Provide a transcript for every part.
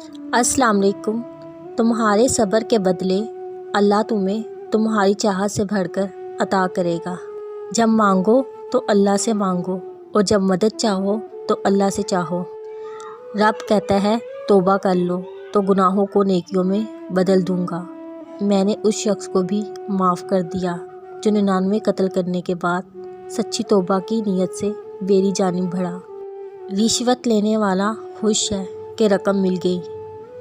السلام علیکم۔ تمہارے صبر کے بدلے اللہ تمہیں تمہاری چاہت سے بڑھ کر عطا کرے گا۔ جب مانگو تو اللہ سے مانگو، اور جب مدد چاہو تو اللہ سے چاہو۔ رب کہتا ہے توبہ کر لو تو گناہوں کو نیکیوں میں بدل دوں گا۔ میں نے اس شخص کو بھی معاف کر دیا جو 99 قتل کرنے کے بعد سچی توبہ کی نیت سے میری جانب بڑھا۔ رشوت لینے والا خوش ہے کہ رقم مل گئی،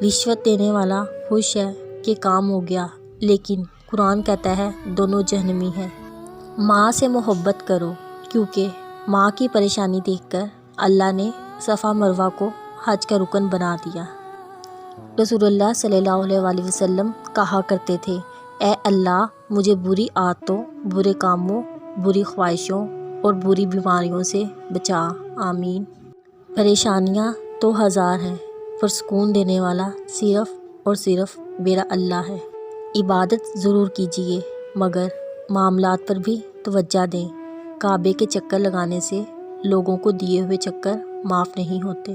رشوت دینے والا خوش ہے کہ کام ہو گیا، لیکن قرآن کہتا ہے دونوں جہنمی ہیں۔ ماں سے محبت کرو، کیونکہ ماں کی پریشانی دیکھ کر اللہ نے صفا مروہ کو حج کا رکن بنا دیا۔ رسول اللہ صلی اللہ علیہ وسلم کہا کرتے تھے، اے اللہ مجھے بری عادتوں، برے کاموں، بری خواہشوں اور بری بیماریوں سے بچا، آمین۔ پریشانیاں تو ہزار ہیں، پر سکون دینے والا صرف اور صرف میرا اللہ ہے۔ عبادت ضرور کیجیے، مگر معاملات پر بھی توجہ دیں۔ کعبے کے چکر لگانے سے لوگوں کو دیے ہوئے چکر معاف نہیں ہوتے۔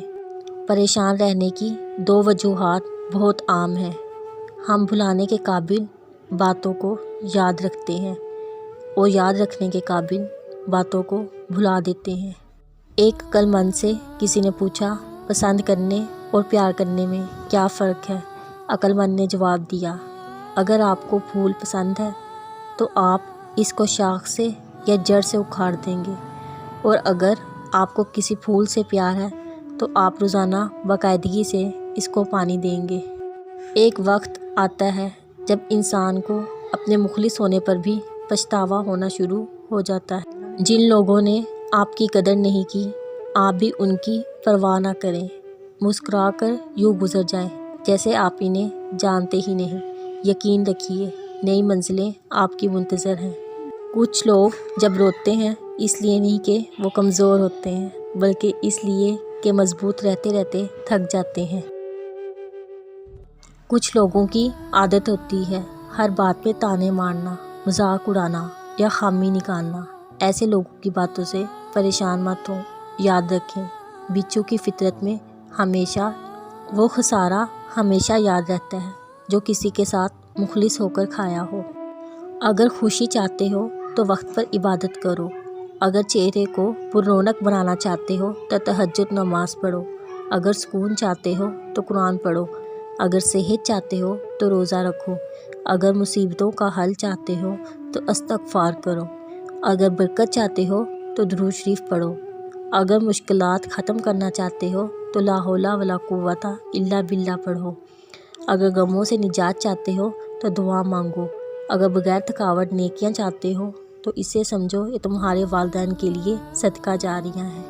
پریشان رہنے کی 2 وجوہات بہت عام ہیں۔ ہم بھلانے کے قابل باتوں کو یاد رکھتے ہیں، اور یاد رکھنے کے قابل باتوں کو بھلا دیتے ہیں۔ ایک عقل مند سے کسی نے پوچھا، پسند کرنے اور پیار کرنے میں کیا فرق ہے؟ عقل مند نے جواب دیا، اگر آپ کو پھول پسند ہے تو آپ اس کو شاخ سے یا جڑ سے اکھاڑ دیں گے، اور اگر آپ کو کسی پھول سے پیار ہے تو آپ روزانہ باقاعدگی سے اس کو پانی دیں گے۔ ایک وقت آتا ہے جب انسان کو اپنے مخلص ہونے پر بھی پچھتاوا ہونا شروع ہو جاتا ہے۔ جن لوگوں نے آپ کی قدر نہیں کی، آپ بھی ان کی پرواہ نہ کریں، مسکرا کر یوں گزر جائیں جیسے آپ انہیں جانتے ہی نہیں۔ یقین رکھیے نئی منزلیں آپ کی منتظر ہیں۔ کچھ لوگ جب روتے ہیں اس لیے نہیں کہ وہ کمزور ہوتے ہیں، بلکہ اس لیے کہ مضبوط رہتے رہتے تھک جاتے ہیں۔ کچھ لوگوں کی عادت ہوتی ہے ہر بات پہ طعنے مارنا، مذاق اڑانا یا خامی نکالنا۔ ایسے لوگوں کی باتوں سے پریشان مت ہوں۔ یاد رکھیں، بچھو کی فطرت میں ہمیشہ وہ خسارہ ہمیشہ یاد رہتا ہے جو کسی کے ساتھ مخلص ہو کر کھایا ہو۔ اگر خوشی چاہتے ہو تو وقت پر عبادت کرو، اگر چہرے کو پر رونق بنانا چاہتے ہو تو تہجد نماز پڑھو، اگر سکون چاہتے ہو تو قرآن پڑھو، اگر صحت چاہتے ہو تو روزہ رکھو، اگر مصیبتوں کا حل چاہتے ہو تو استغفار کرو، اگر برکت چاہتے ہو تو درود شریف پڑھو، اگر مشکلات ختم کرنا چاہتے ہو تو لا حول ولا قوت الا باللہ پڑھو، اگر غموں سے نجات چاہتے ہو تو دعا مانگو، اگر بغیر تھکاوٹ نیکیاں چاہتے ہو تو اسے سمجھو یہ تمہارے والدین کے لیے صدقہ جاریہ ہے۔